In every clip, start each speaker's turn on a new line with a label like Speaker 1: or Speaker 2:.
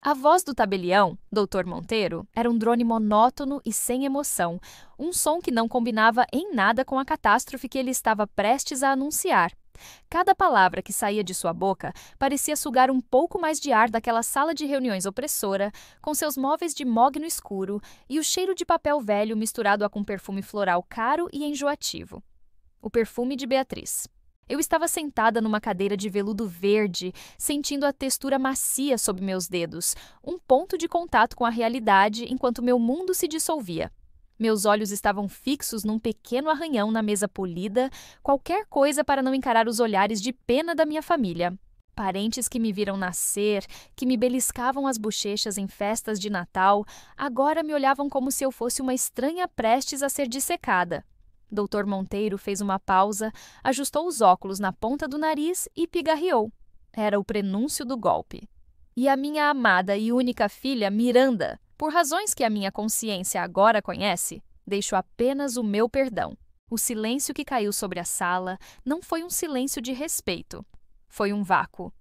Speaker 1: A voz do tabelião, Dr. Monteiro, era um drone monótono e sem emoção, um som que não combinava em nada com a catástrofe que ele estava prestes a anunciar. Cada palavra que saía de sua boca parecia sugar um pouco mais de ar daquela sala de reuniões opressora, com seus móveis de mogno escuro e o cheiro de papel velho misturado com perfume floral caro e enjoativo. O perfume de Beatriz. Eu estava sentada numa cadeira de veludo verde, sentindo a textura macia sob meus dedos, um ponto de contato com a realidade enquanto meu mundo se dissolvia. Meus olhos estavam fixos num pequeno arranhão na mesa polida, qualquer coisa para não encarar os olhares de pena da minha família. Parentes que me viram nascer, que me beliscavam as bochechas em festas de Natal, agora me olhavam como se eu fosse uma estranha prestes a ser dissecada. Dr. Monteiro fez uma pausa, ajustou os óculos na ponta do nariz e pigarreou. Era o prenúncio do golpe. E a minha amada e única filha, Miranda, por razões que a minha consciência agora conhece, deixo apenas o meu perdão. O silêncio que caiu sobre a sala não foi um silêncio de respeito. Foi um vácuo.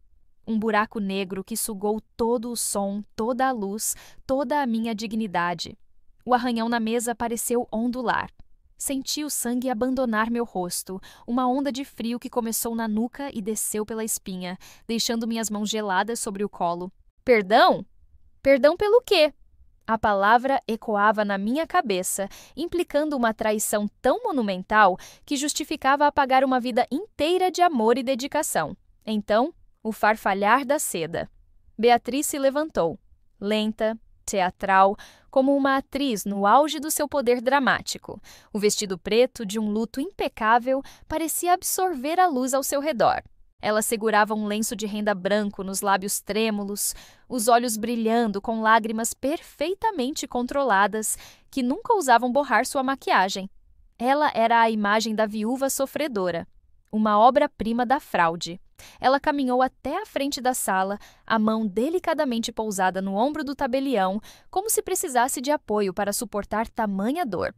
Speaker 1: Um buraco negro que sugou todo o som, toda a luz, toda a minha dignidade. O arranhão na mesa pareceu ondular. Senti o sangue abandonar meu rosto, uma onda de frio que começou na nuca e desceu pela espinha, deixando minhas mãos geladas sobre o colo. Perdão? Perdão pelo quê? A palavra ecoava na minha cabeça, implicando uma traição tão monumental que justificava apagar uma vida inteira de amor e dedicação. Então, o farfalhar da seda. Beatriz se levantou, lenta, teatral, como uma atriz no auge do seu poder dramático. O vestido preto, de um luto impecável, parecia absorver a luz ao seu redor. Ela segurava um lenço de renda branco nos lábios trêmulos, os olhos brilhando com lágrimas perfeitamente controladas, que nunca ousavam borrar sua maquiagem. Ela era a imagem da viúva sofredora, uma obra-prima da fraude. Ela caminhou até a frente da sala, a mão delicadamente pousada no ombro do tabelião, como se precisasse de apoio para suportar tamanha dor.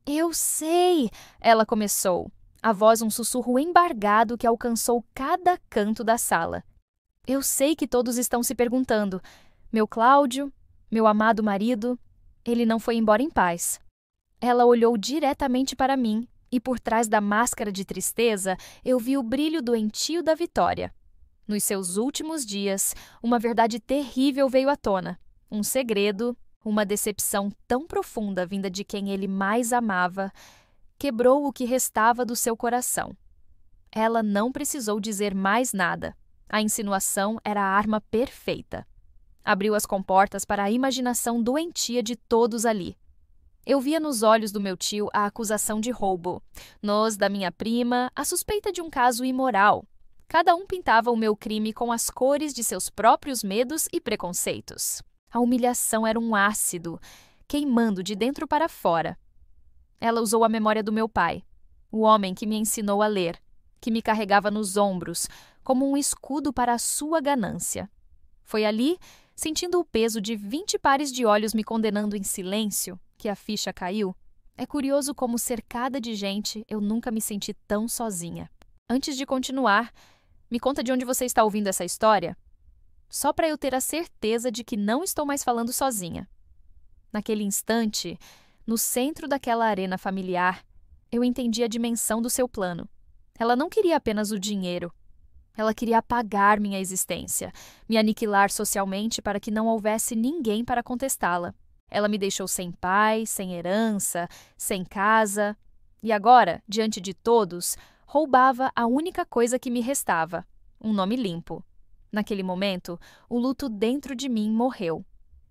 Speaker 1: "Eu sei!" ela começou, a voz um sussurro embargado que alcançou cada canto da sala. "Eu sei que todos estão se perguntando. Meu Cláudio, meu amado marido, ele não foi embora em paz." Ela olhou diretamente para mim, e por trás da máscara de tristeza, eu vi o brilho doentio da vitória. Nos seus últimos dias, uma verdade terrível veio à tona. Um segredo, uma decepção tão profunda vinda de quem ele mais amava, quebrou o que restava do seu coração. Ela não precisou dizer mais nada. A insinuação era a arma perfeita. Abriu as comportas para a imaginação doentia de todos ali. Eu via nos olhos do meu tio a acusação de roubo, nos da minha prima a suspeita de um caso imoral. Cada um pintava o meu crime com as cores de seus próprios medos e preconceitos. A humilhação era um ácido, queimando de dentro para fora. Ela usou a memória do meu pai, o homem que me ensinou a ler, que me carregava nos ombros, como um escudo para a sua ganância. Foi ali, sentindo o peso de 20 pares de olhos me condenando em silêncio, que a ficha caiu. É curioso como, cercada de gente, eu nunca me senti tão sozinha. Antes de continuar, me conta de onde você está ouvindo essa história? Só para eu ter a certeza de que não estou mais falando sozinha. Naquele instante, no centro daquela arena familiar, eu entendi a dimensão do seu plano. Ela não queria apenas o dinheiro. Ela queria apagar minha existência, me aniquilar socialmente para que não houvesse ninguém para contestá-la. Ela me deixou sem pai, sem herança, sem casa. E agora, diante de todos, roubava a única coisa que me restava, um nome limpo. Naquele momento, o luto dentro de mim morreu.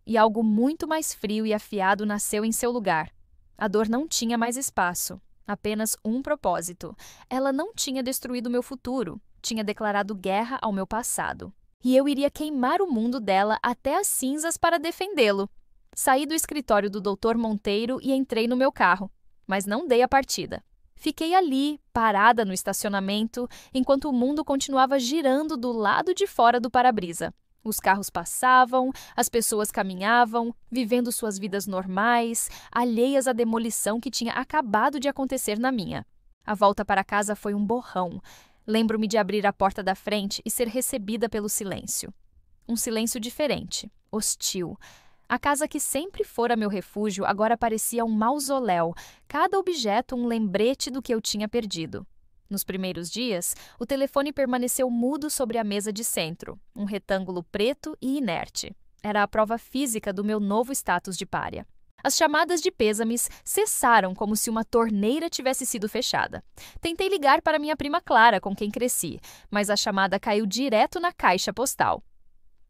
Speaker 1: E algo muito mais frio e afiado nasceu em seu lugar. A dor não tinha mais espaço, apenas um propósito. Ela não tinha destruído meu futuro, tinha declarado guerra ao meu passado. E eu iria queimar o mundo dela até as cinzas para defendê-lo. Saí do escritório do Dr. Monteiro e entrei no meu carro, mas não dei a partida. Fiquei ali, parada no estacionamento, enquanto o mundo continuava girando do lado de fora do para-brisa. Os carros passavam, as pessoas caminhavam, vivendo suas vidas normais, alheias à demolição que tinha acabado de acontecer na minha. A volta para casa foi um borrão. Lembro-me de abrir a porta da frente e ser recebida pelo silêncio. Um silêncio diferente, hostil. A casa que sempre fora meu refúgio agora parecia um mausoléu, cada objeto um lembrete do que eu tinha perdido. Nos primeiros dias, o telefone permaneceu mudo sobre a mesa de centro, um retângulo preto e inerte. Era a prova física do meu novo status de pária. As chamadas de pêsames cessaram como se uma torneira tivesse sido fechada. Tentei ligar para minha prima Clara, com quem cresci, mas a chamada caiu direto na caixa postal.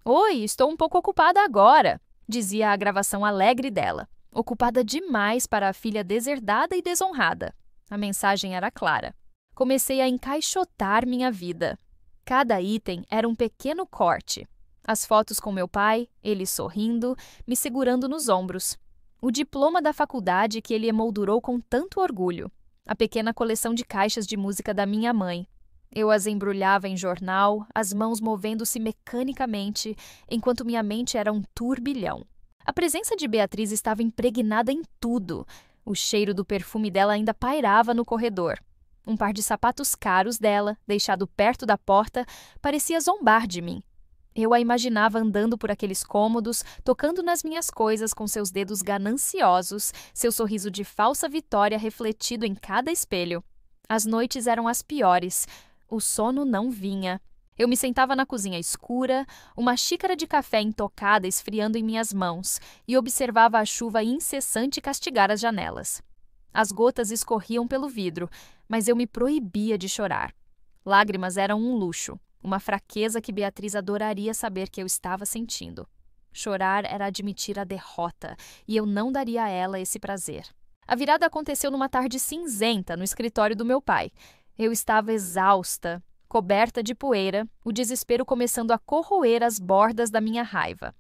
Speaker 1: "Oi, estou um pouco ocupada agora", dizia a gravação alegre dela. Ocupada demais para a filha deserdada e desonrada. A mensagem era clara. Comecei a encaixotar minha vida. Cada item era um pequeno corte. As fotos com meu pai, ele sorrindo, me segurando nos ombros. O diploma da faculdade que ele emoldurou com tanto orgulho. A pequena coleção de caixas de música da minha mãe. Eu as embrulhava em jornal, as mãos movendo-se mecanicamente, enquanto minha mente era um turbilhão. A presença de Beatriz estava impregnada em tudo. O cheiro do perfume dela ainda pairava no corredor. Um par de sapatos caros dela, deixado perto da porta, parecia zombar de mim. Eu a imaginava andando por aqueles cômodos, tocando nas minhas coisas com seus dedos gananciosos, seu sorriso de falsa vitória refletido em cada espelho. As noites eram as piores. O sono não vinha. Eu me sentava na cozinha escura, uma xícara de café intocada esfriando em minhas mãos, e observava a chuva incessante castigar as janelas. As gotas escorriam pelo vidro, mas eu me proibia de chorar. Lágrimas eram um luxo, uma fraqueza que Beatriz adoraria saber que eu estava sentindo. Chorar era admitir a derrota, e eu não daria a ela esse prazer. A virada aconteceu numa tarde cinzenta no escritório do meu pai. Eu estava exausta, coberta de poeira, o desespero começando a corroer as bordas da minha raiva.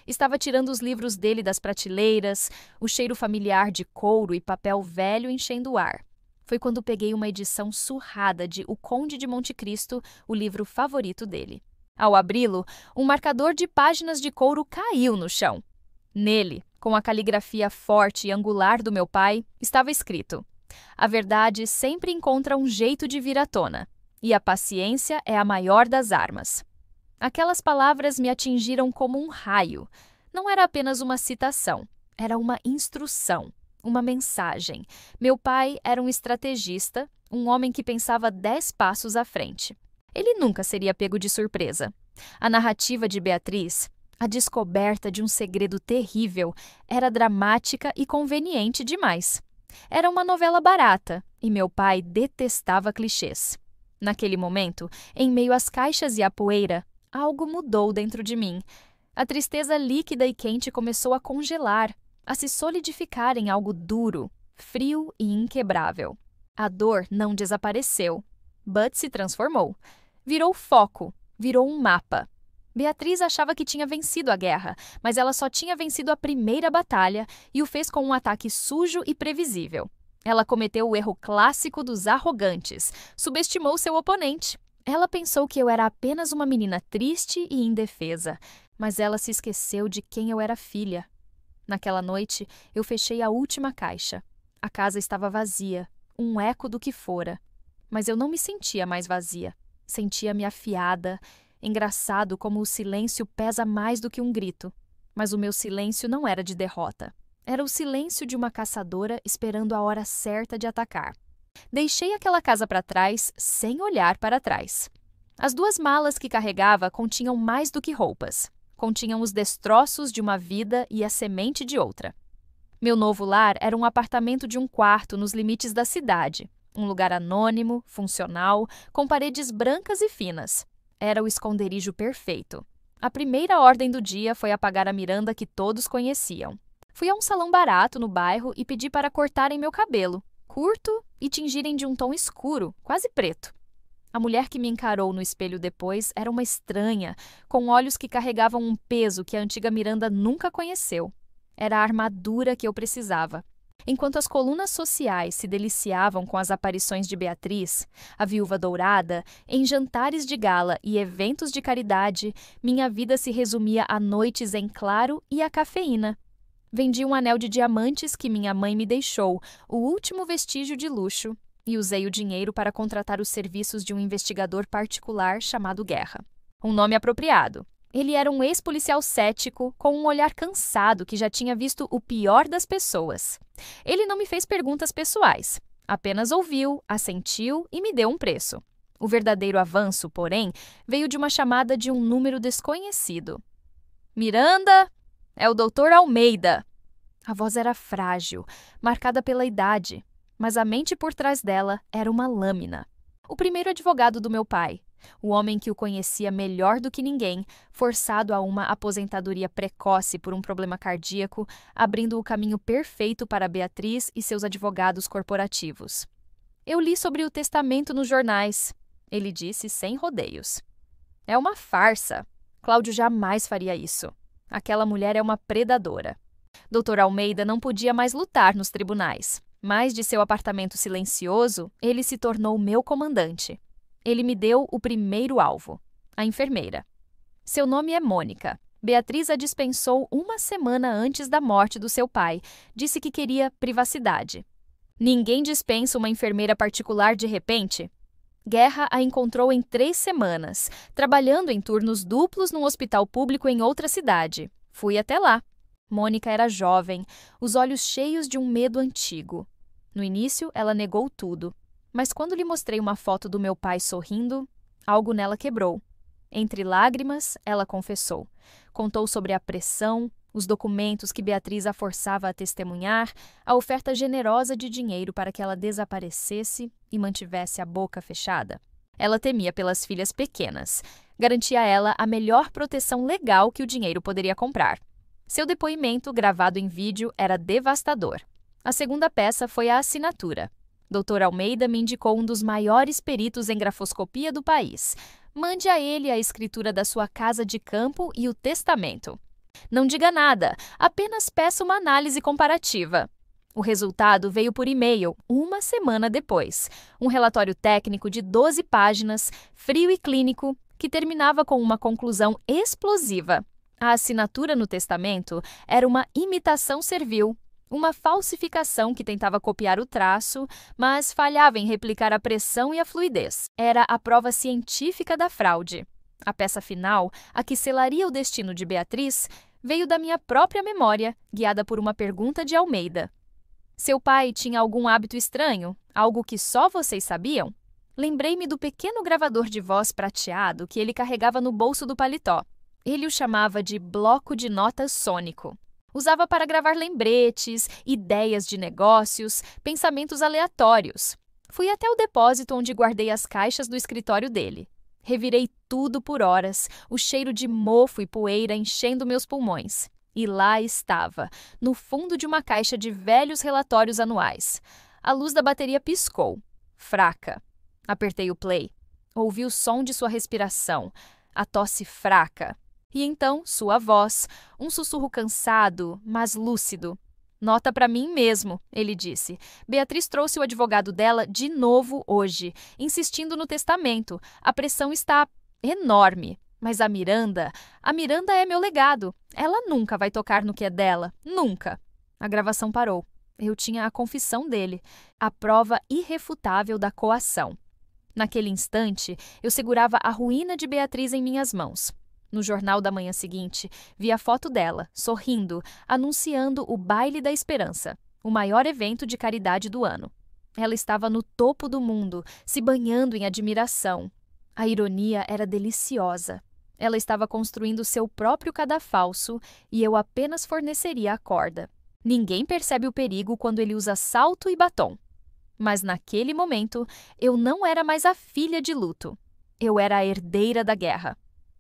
Speaker 1: Estava tirando os livros dele das prateleiras, o cheiro familiar de couro e papel velho enchendo o ar. Foi quando peguei uma edição surrada de O Conde de Monte Cristo, o livro favorito dele. Ao abri-lo, um marcador de páginas de couro caiu no chão. Nele, com a caligrafia forte e angular do meu pai, estava escrito: "A verdade sempre encontra um jeito de vir à tona, e a paciência é a maior das armas." Aquelas palavras me atingiram como um raio. Não era apenas uma citação, era uma instrução, uma mensagem. Meu pai era um estrategista, um homem que pensava 10 passos à frente. Ele nunca seria pego de surpresa. A narrativa de Beatriz, a descoberta de um segredo terrível, era dramática e conveniente demais. Era uma novela barata, e meu pai detestava clichês. Naquele momento, em meio às caixas e à poeira, algo mudou dentro de mim. A tristeza líquida e quente começou a congelar, a se solidificar em algo duro, frio e inquebrável. A dor não desapareceu, but se transformou. Virou foco, virou um mapa. Beatriz achava que tinha vencido a guerra, mas ela só tinha vencido a primeira batalha e o fez com um ataque sujo e previsível. Ela cometeu o erro clássico dos arrogantes, subestimou seu oponente. Ela pensou que eu era apenas uma menina triste e indefesa, mas ela se esqueceu de quem eu era filha. Naquela noite, eu fechei a última caixa. A casa estava vazia, um eco do que fora. Mas eu não me sentia mais vazia. Sentia-me afiada. Engraçado como o silêncio pesa mais do que um grito. Mas o meu silêncio não era de derrota. Era o silêncio de uma caçadora esperando a hora certa de atacar. Deixei aquela casa para trás, sem olhar para trás. As 2 malas que carregava continham mais do que roupas. Continham os destroços de uma vida e a semente de outra. Meu novo lar era um apartamento de 1 quarto nos limites da cidade. Um lugar anônimo, funcional, com paredes brancas e finas. Era o esconderijo perfeito. A primeira ordem do dia foi apagar a Miranda que todos conheciam. Fui a um salão barato no bairro e pedi para cortarem meu cabelo, curto, e tingirem de um tom escuro, quase preto. A mulher que me encarou no espelho depois era uma estranha, com olhos que carregavam um peso que a antiga Miranda nunca conheceu. Era a armadura que eu precisava. Enquanto as colunas sociais se deliciavam com as aparições de Beatriz, a viúva dourada, em jantares de gala e eventos de caridade, minha vida se resumia a noites em claro e a cafeína. Vendi um anel de diamantes que minha mãe me deixou, o último vestígio de luxo, e usei o dinheiro para contratar os serviços de um investigador particular chamado Guerra. Um nome apropriado. Ele era um ex-policial cético, com um olhar cansado que já tinha visto o pior das pessoas. Ele não me fez perguntas pessoais, apenas ouviu, assentiu e me deu um preço. O verdadeiro avanço, porém, veio de uma chamada de um número desconhecido. Miranda, é o Dr. Almeida. A voz era frágil, marcada pela idade, mas a mente por trás dela era uma lâmina. O primeiro advogado do meu pai, o homem que o conhecia melhor do que ninguém, forçado a uma aposentadoria precoce por um problema cardíaco, abrindo o caminho perfeito para Beatriz e seus advogados corporativos. Eu li sobre o testamento nos jornais, ele disse sem rodeios. É uma farsa. Cláudio jamais faria isso. Aquela mulher é uma predadora. Dr. Almeida não podia mais lutar nos tribunais, mas de seu apartamento silencioso, ele se tornou meu comandante. Ele me deu o primeiro alvo, a enfermeira. Seu nome é Mônica. Beatriz a dispensou uma semana antes da morte do seu pai. Disse que queria privacidade. Ninguém dispensa uma enfermeira particular de repente. Guerra a encontrou em 3 semanas, trabalhando em turnos duplos num hospital público em outra cidade. Fui até lá. Mônica era jovem, os olhos cheios de um medo antigo. No início, ela negou tudo. Mas quando lhe mostrei uma foto do meu pai sorrindo, algo nela quebrou. Entre lágrimas, ela confessou. Contou sobre a pressão, os documentos que Beatriz a forçava a testemunhar, a oferta generosa de dinheiro para que ela desaparecesse e mantivesse a boca fechada. Ela temia pelas filhas pequenas. Garantia a ela a melhor proteção legal que o dinheiro poderia comprar. Seu depoimento, gravado em vídeo, era devastador. A segunda peça foi a assinatura. Dr. Almeida me indicou um dos maiores peritos em grafoscopia do país. Mande a ele a escritura da sua casa de campo e o testamento. Não diga nada, apenas peça uma análise comparativa. O resultado veio por e-mail, uma semana depois. Um relatório técnico de 12 páginas, frio e clínico, que terminava com uma conclusão explosiva. A assinatura no testamento era uma imitação servil. Uma falsificação que tentava copiar o traço, mas falhava em replicar a pressão e a fluidez. Era a prova científica da fraude. A peça final, a que selaria o destino de Beatriz, veio da minha própria memória, guiada por uma pergunta de Almeida. Seu pai tinha algum hábito estranho? Algo que só vocês sabiam? Lembrei-me do pequeno gravador de voz prateado que ele carregava no bolso do paletó. Ele o chamava de bloco de notas sônico. Usava para gravar lembretes, ideias de negócios, pensamentos aleatórios. Fui até o depósito onde guardei as caixas do escritório dele. Revirei tudo por horas, o cheiro de mofo e poeira enchendo meus pulmões. E lá estava, no fundo de uma caixa de velhos relatórios anuais. A luz da bateria piscou, fraca. Apertei o play. Ouvi o som de sua respiração, a tosse fraca. E então, sua voz, um sussurro cansado, mas lúcido. Nota para mim mesmo, ele disse. Beatriz trouxe o advogado dela de novo hoje, insistindo no testamento. A pressão está enorme. Mas a Miranda é meu legado. Ela nunca vai tocar no que é dela. Nunca. A gravação parou. Eu tinha a confissão dele, a prova irrefutável da coação. Naquele instante, eu segurava a ruína de Beatriz em minhas mãos. No jornal da manhã seguinte, vi a foto dela, sorrindo, anunciando o Baile da Esperança, o maior evento de caridade do ano. Ela estava no topo do mundo, se banhando em admiração. A ironia era deliciosa. Ela estava construindo seu próprio cadafalso e eu apenas forneceria a corda. Ninguém percebe o perigo quando ele usa salto e batom. Mas naquele momento, eu não era mais a filha de luto. Eu era a herdeira da guerra.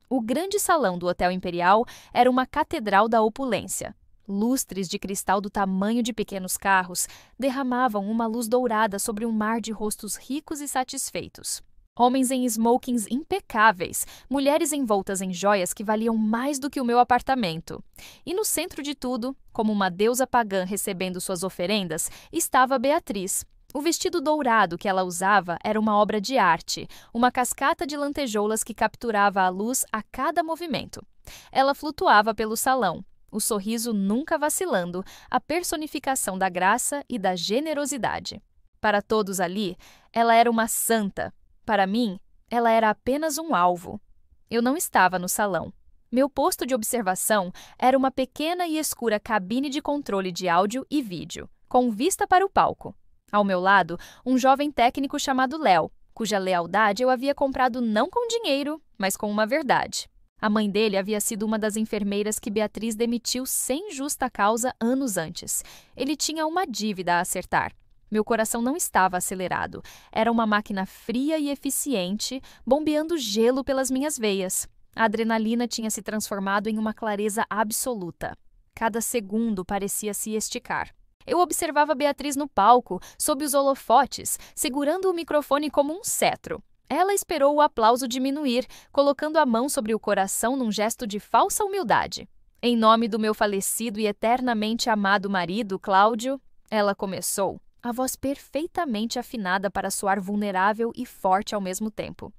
Speaker 1: O grande salão do Hotel Imperial era uma catedral da opulência. Lustres de cristal do tamanho de pequenos carros derramavam uma luz dourada sobre um mar de rostos ricos e satisfeitos. Homens em smokings impecáveis, mulheres envoltas em joias que valiam mais do que o meu apartamento. E no centro de tudo, como uma deusa pagã recebendo suas oferendas, estava Beatriz. O vestido dourado que ela usava era uma obra de arte, uma cascata de lantejoulas que capturava a luz a cada movimento. Ela flutuava pelo salão, o sorriso nunca vacilando, a personificação da graça e da generosidade. Para todos ali, ela era uma santa. Para mim, ela era apenas um alvo. Eu não estava no salão. Meu posto de observação era uma pequena e escura cabine de controle de áudio e vídeo, com vista para o palco. Ao meu lado, um jovem técnico chamado Léo, cuja lealdade eu havia comprado não com dinheiro, mas com uma verdade. A mãe dele havia sido uma das enfermeiras que Beatriz demitiu sem justa causa anos antes. Ele tinha uma dívida a acertar. Meu coração não estava acelerado. Era uma máquina fria e eficiente, bombeando gelo pelas minhas veias. A adrenalina tinha se transformado em uma clareza absoluta. Cada segundo parecia se esticar. Eu observava Beatriz no palco, sob os holofotes, segurando o microfone como um cetro. Ela esperou o aplauso diminuir, colocando a mão sobre o coração num gesto de falsa humildade. Em nome do meu falecido e eternamente amado marido, Cláudio, ela começou, a voz perfeitamente afinada para soar vulnerável e forte ao mesmo tempo.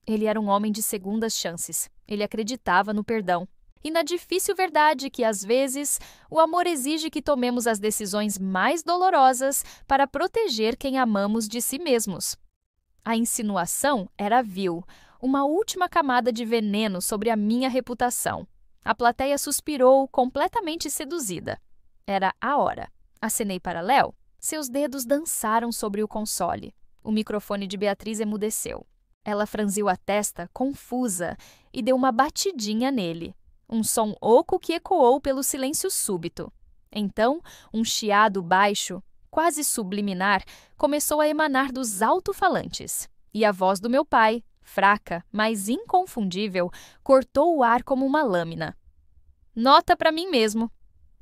Speaker 1: Ele era um homem de segundas chances. Ele acreditava no perdão. E na difícil verdade que, às vezes, o amor exige que tomemos as decisões mais dolorosas para proteger quem amamos de si mesmos. A insinuação era vil, uma última camada de veneno sobre a minha reputação. A plateia suspirou, completamente seduzida. Era a hora. Acenei para Léo. Seus dedos dançaram sobre o console. O microfone de Beatriz emudeceu. Ela franziu a testa, confusa, e deu uma batidinha nele. Um som oco que ecoou pelo silêncio súbito. Então, um chiado baixo, quase subliminar, começou a emanar dos alto-falantes. E a voz do meu pai, fraca, mas inconfundível, cortou o ar como uma lâmina. Nota para mim mesmo.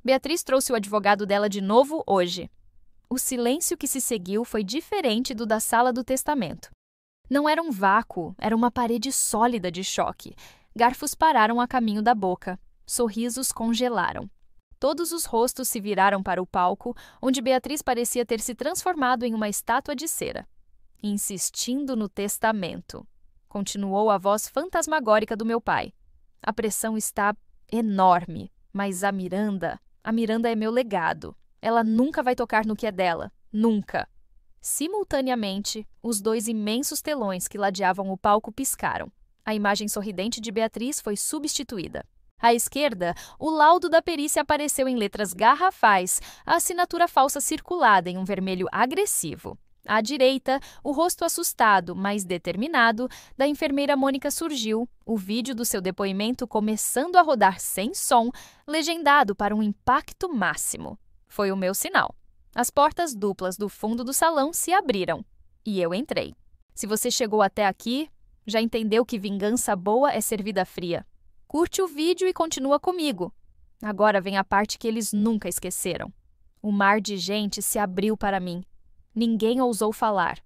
Speaker 1: Beatriz trouxe o advogado dela de novo hoje. O silêncio que se seguiu foi diferente do da sala do testamento. Não era um vácuo, era uma parede sólida de choque. Garfos pararam a caminho da boca. Sorrisos congelaram. Todos os rostos se viraram para o palco, onde Beatriz parecia ter se transformado em uma estátua de cera. Insistindo no testamento. Continuou a voz fantasmagórica do meu pai. A pressão está enorme, mas a Miranda é meu legado. Ela nunca vai tocar no que é dela. Nunca. Simultaneamente, os dois imensos telões que ladeavam o palco piscaram. A imagem sorridente de Beatriz foi substituída. À esquerda, o laudo da perícia apareceu em letras garrafais, a assinatura falsa circulada em um vermelho agressivo. À direita, o rosto assustado, mas determinado, da enfermeira Mônica surgiu, o vídeo do seu depoimento começando a rodar sem som, legendado para um impacto máximo. Foi o meu sinal. As portas duplas do fundo do salão se abriram. E eu entrei. Se você chegou até aqui, já entendeu que vingança boa é servida fria. Curte o vídeo e continua comigo. Agora vem a parte que eles nunca esqueceram. O mar de gente se abriu para mim. Ninguém ousou falar.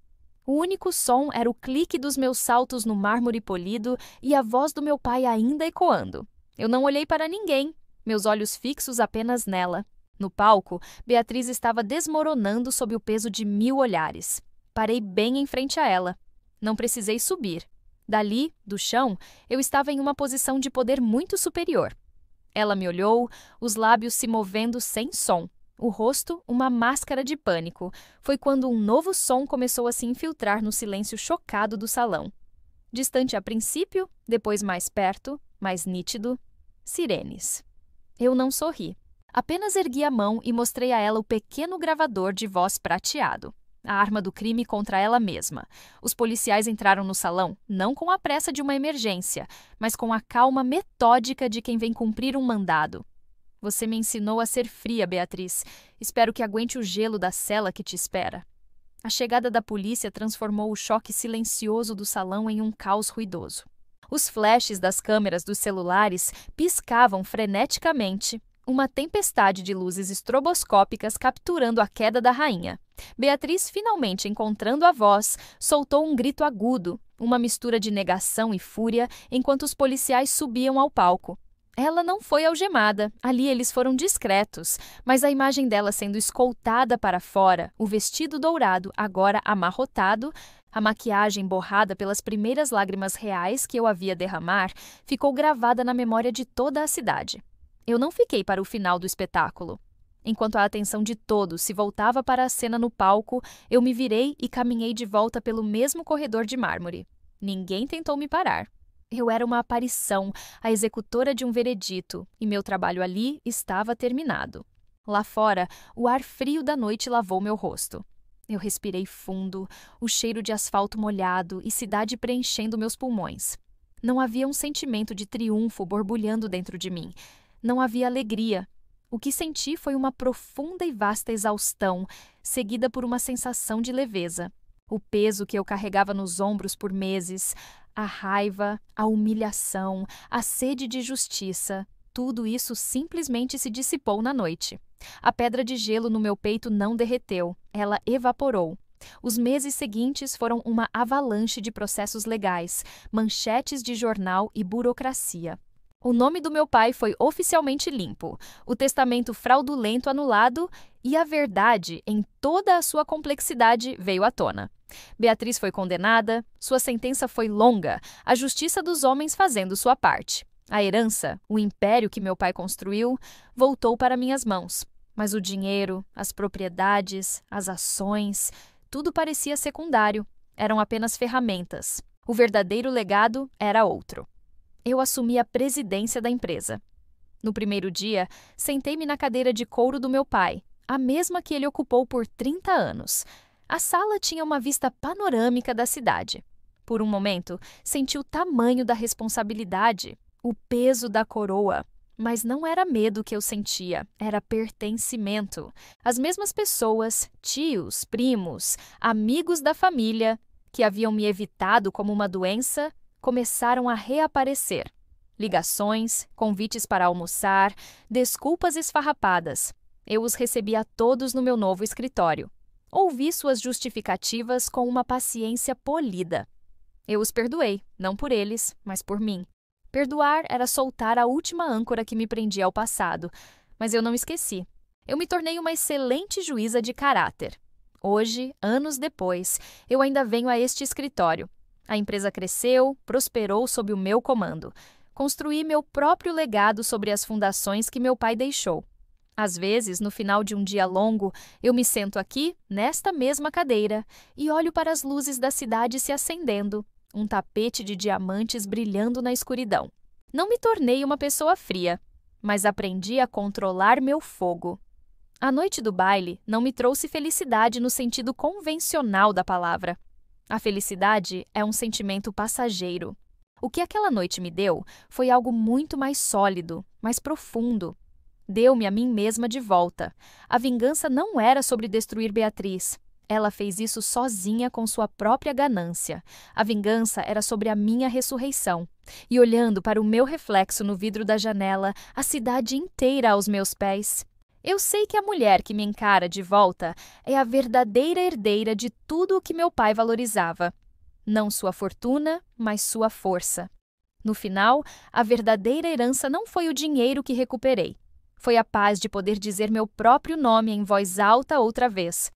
Speaker 1: O único som era o clique dos meus saltos no mármore polido e a voz do meu pai ainda ecoando. Eu não olhei para ninguém, meus olhos fixos apenas nela. No palco, Beatriz estava desmoronando sob o peso de 1000 olhares. Parei bem em frente a ela. Não precisei subir. Dali, do chão, eu estava em uma posição de poder muito superior. Ela me olhou, os lábios se movendo sem som. O rosto, uma máscara de pânico. Foi quando um novo som começou a se infiltrar no silêncio chocado do salão. Distante a princípio, depois mais perto, mais nítido. Sirenes. Eu não sorri. Apenas ergui a mão e mostrei a ela o pequeno gravador de voz prateado. A arma do crime contra ela mesma. Os policiais entraram no salão, não com a pressa de uma emergência, mas com a calma metódica de quem vem cumprir um mandado. Você me ensinou a ser fria, Beatriz. Espero que aguente o gelo da cela que te espera. A chegada da polícia transformou o choque silencioso do salão em um caos ruidoso. Os flashes das câmeras dos celulares piscavam freneticamente, uma tempestade de luzes estroboscópicas capturando a queda da rainha. Beatriz, finalmente encontrando a voz, soltou um grito agudo, uma mistura de negação e fúria, enquanto os policiais subiam ao palco. Ela não foi algemada, ali eles foram discretos, mas a imagem dela sendo escoltada para fora, o vestido dourado agora amarrotado, a maquiagem borrada pelas primeiras lágrimas reais que eu havia derramar, ficou gravada na memória de toda a cidade. Eu não fiquei para o final do espetáculo. Enquanto a atenção de todos se voltava para a cena no palco, eu me virei e caminhei de volta pelo mesmo corredor de mármore. Ninguém tentou me parar. Eu era uma aparição, a executora de um veredito, e meu trabalho ali estava terminado. Lá fora, o ar frio da noite lavou meu rosto. Eu respirei fundo, o cheiro de asfalto molhado e cidade preenchendo meus pulmões. Não havia um sentimento de triunfo borbulhando dentro de mim. Não havia alegria. O que senti foi uma profunda e vasta exaustão, seguida por uma sensação de leveza. O peso que eu carregava nos ombros por meses, a raiva, a humilhação, a sede de justiça, tudo isso simplesmente se dissipou na noite. A pedra de gelo no meu peito não derreteu, ela evaporou. Os meses seguintes foram uma avalanche de processos legais, manchetes de jornal e burocracia. O nome do meu pai foi oficialmente limpo, o testamento fraudulento anulado e a verdade, em toda a sua complexidade, veio à tona. Beatriz foi condenada, sua sentença foi longa, a justiça dos homens fazendo sua parte. A herança, o império que meu pai construiu, voltou para minhas mãos. Mas o dinheiro, as propriedades, as ações, tudo parecia secundário, eram apenas ferramentas. O verdadeiro legado era outro. Eu assumi a presidência da empresa. No primeiro dia, sentei-me na cadeira de couro do meu pai, a mesma que ele ocupou por 30 anos. A sala tinha uma vista panorâmica da cidade. Por um momento, senti o tamanho da responsabilidade, o peso da coroa. Mas não era medo que eu sentia, era pertencimento. As mesmas pessoas, tios, primos, amigos da família, que haviam me evitado como uma doença, começaram a reaparecer. Ligações, convites para almoçar, desculpas esfarrapadas. Eu os recebia todos no meu novo escritório. Ouvi suas justificativas com uma paciência polida. Eu os perdoei, não por eles, mas por mim. Perdoar era soltar a última âncora que me prendia ao passado, mas eu não esqueci. Eu me tornei uma excelente juíza de caráter. Hoje, anos depois, eu ainda venho a este escritório. A empresa cresceu, prosperou sob o meu comando. Construí meu próprio legado sobre as fundações que meu pai deixou. Às vezes, no final de um dia longo, eu me sento aqui, nesta mesma cadeira, e olho para as luzes da cidade se acendendo, um tapete de diamantes brilhando na escuridão. Não me tornei uma pessoa fria, mas aprendi a controlar meu fogo. A noite do baile não me trouxe felicidade no sentido convencional da palavra. A felicidade é um sentimento passageiro. O que aquela noite me deu foi algo muito mais sólido, mais profundo. Deu-me a mim mesma de volta. A vingança não era sobre destruir Beatriz. Ela fez isso sozinha com sua própria ganância. A vingança era sobre a minha ressurreição. E olhando para o meu reflexo no vidro da janela, a cidade inteira aos meus pés. Eu sei que a mulher que me encara de volta é a verdadeira herdeira de tudo o que meu pai valorizava. Não sua fortuna, mas sua força. No final, a verdadeira herança não foi o dinheiro que recuperei. Foi a paz de poder dizer meu próprio nome em voz alta outra vez.